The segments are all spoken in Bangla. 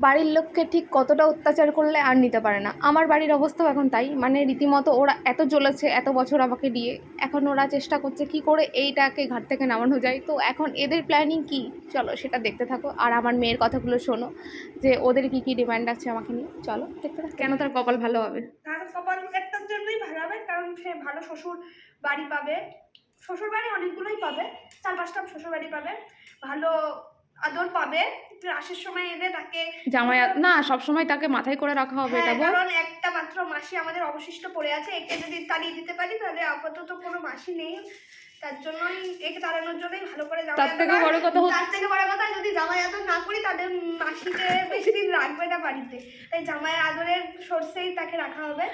বাড়ির লোককে ঠিক কতটা অত্যাচার করলে আর নিতে পারে না। আমার বাড়ির অবস্থাও এখন তাই, মানে রীতিমতো ওরা এত জ্বলেছে এত বছর আমাকে দিয়ে, এখন ওরা চেষ্টা করছে কি করে এইটাকে ঘাট থেকে নামানো যায়। তো এখন এদের প্ল্যানিং কি, চলো সেটা দেখতে থাকো। আর আমার মেয়ের কথাগুলো শোনো যে ওদের কি কি ডিমান্ড আছে আমাকে নিয়ে, চলো দেখতে থাকো। কেন তার কপাল ভালো হবে? তার কপাল একটার জন্যই ভালো হবে, কারণ সে ভালো শ্বশুর বাড়ি পাবে। শ্বশুর বাড়ি অনেকগুলোই পাবে, 4-5টা শ্বশুর বাড়ি পাবে, ভালো আদর পাবে। রাশের সময় এলে তাকে জামাই না সবসময় তাকে মাথায় করে রাখা হবে, এটা বল। কারণ একটা মাত্র মাসি আমাদের অবশিষ্ট পড়ে আছে, একে যদি তাড়িয়ে দিতে পারি তাহলে আপাতত কোনো মাসি নেই, তার জন্যই একে তাড়ানোর জন্যই ভালো করে জামাই তার থেকে বড় কথা যদি জামাই আদর না করি তাদের মাসিকে বেশি দিন রাখবে না বাড়িতে, তাই জামাই আদরের সোর্সেই তাকে রাখা হবে।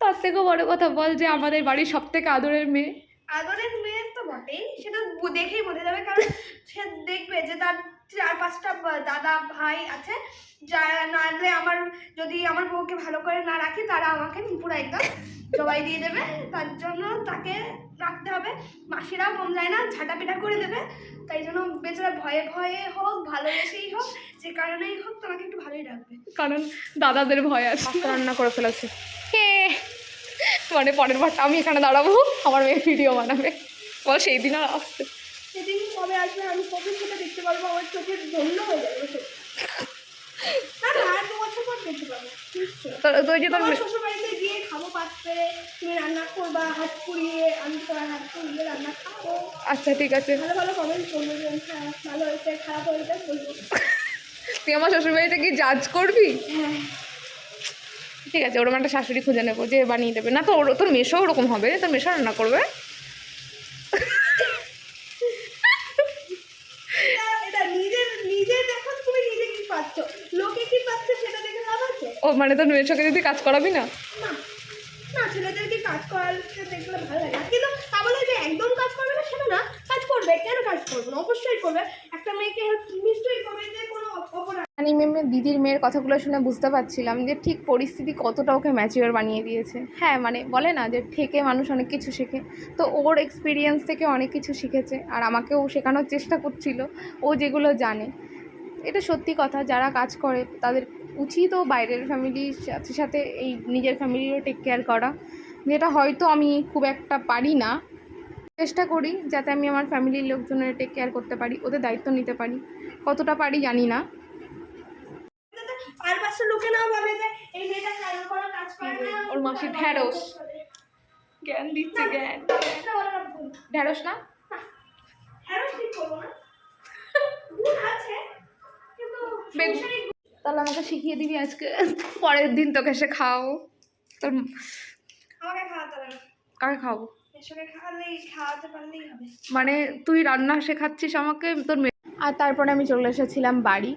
তার থেকেও বড় কথা বল যে আমাদের বাড়ির সব থেকে আদরের মেয়ে। আদরের মেয়ে তো বটেই, সেটা দেখেই বোঝা যাবে, কারণ সে দেখবে যে তার 4-5টা দাদা ভাই আছে, যারা নাহলে আমার যদি আমার বউকে ভালো করে না রাখি তারা আমাকে পুরো একদম জবাই দিয়ে দেবে, তার জন্য তাকে রাখতে হবে। মাসিরাও কম যায় না, ঝাঁটাপিটা করে দেবে, তাই জন্য বেচারা ভয়ে ভয়ে হোক ভালোবেসেই হোক যে কারণেই হোক তোমাকে একটু ভালোই রাখবে, কারণ দাদাদের ভয় আছে। রান্না করে ফেলেছে, মানে পরের বারটা আমি এখানে দাঁড়াবো, আমার মেয়ে ভিডিও বানাবে। বল সেই দিন আর আসছে? সেদিন কবে আসবে আমি কবে সেটা দেখতে পারবো, আমার চোখের ধন্য হয়ে যাবে। আর 2 বছর পর দেখতে পাবো শ্বশুর বাড়িতে গিয়ে খাবো পাত পেরে, তুমি রান্না করবা হাত পুড়িয়ে, আমি তোমার হাত পুড়িয়ে রান্না খাবো। আচ্ছা ঠিক আছে, ভালো ভালো কমেন্ট করবো যে ভালো হয়েছে খারাপ হয়েছে বলবো। তুই আমার শ্বশুরবাড়িতে কি জাজ করবি? হ্যাঁ ঠিক আছে, ওরকম একটা শাশুড়ি খুঁজে নেবো যে বানিয়ে দেবে। না তো তোর মেশো ওরকম হবে, তোর মেশো রান্না করবে। এটা নিজের নিজের দেখো, তুমি নিজে কি পাচ্ছ, লোকে কি পাচ্ছে সেটা দেখে লাভ আছে? ও মানে তোর মেশোকে যদি কাজ করাবি না? না ছেলেদেরকে কাজ করাতে দেখলে ভালো লাগে, কিন্তু তা বলে যে একদম কাজ করবে না সেটা না, কাজ করবে, কেন কাজ করবে না, অবশ্যই করবে। একটা মেয়েকে নিশ্চয়ই করবে, যে কোনো অপরাধ। আমি দিদির মেয়ের কথাগুলো শুনে বুঝতে পারছিলাম যে ঠিক পরিস্থিতি কতটা ওকে ম্যাচিওর বানিয়ে দিয়েছে। হ্যাঁ মানে বলে না যে থেকে মানুষ অনেক কিছু শেখে, তো ওর এক্সপিরিয়েন্স থেকে অনেক কিছু শিখেছে, আর আমাকেও শেখানোর চেষ্টা করছিল ও যেগুলো জানে। এটা সত্যি কথা, যারা কাজ করে তাদের উচিতও বাইরের ফ্যামিলির সাথে সাথে এই নিজের ফ্যামিলিরও টেক কেয়ার করা, যেটা হয়তো আমি খুব একটা পারি না। চেষ্টা করি যাতে আমি আমার ফ্যামিলির লোকজনের টেক কেয়ার করতে পারি, ওদের দায়িত্ব নিতে পারি, কতটা পারি জানি না। আর পাশে লোকে না বলে যে এই মেয়েটা কারো কোনো কাজ করে না, ওর মাসি ঢ্যাঁড়স জ্ঞান দিচ্ছে, জ্ঞান ঢ্যাঁড়স না ঢ্যাঁড়স ঠিক করবো না, গুণ আছে কিন্তু তাহলে আমাকে শিখিয়ে দিবি আজকে, পরের দিন তোকে সে খাও। তোর আমাকে খাওয়াতে হবে না, কাকে খাওয়াবো? এসবে খাওয়াতে পারলেই হবে। মানে তুই রান্না শেখাচ্ছিস আমাকে তোর মেয়ে? আর তারপরে আমি চলে এসেছিলাম বাড়ি,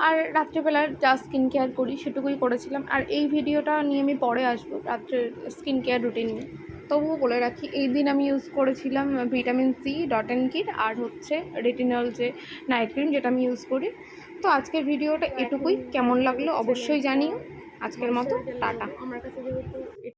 আর রাত্রেবেলার যা স্কিন কেয়ার করি সেটুকুই করেছিলাম। আর এই ভিডিওটা নিয়ে আমি পরে আসবো রাত্রের স্কিন কেয়ার রুটিন নিয়ে, তবুও বলে রাখি এই দিন আমি ইউজ করেছিলাম vitamin C dot and kit, আর হচ্ছে রেটিনল যে নাইট ক্রিম যেটা আমি ইউজ করি। তো আজকের ভিডিওটা এটুকুই, কেমন লাগলো অবশ্যই জানিও। আজকের মতো টাটা। আমার কাছে যেহেতু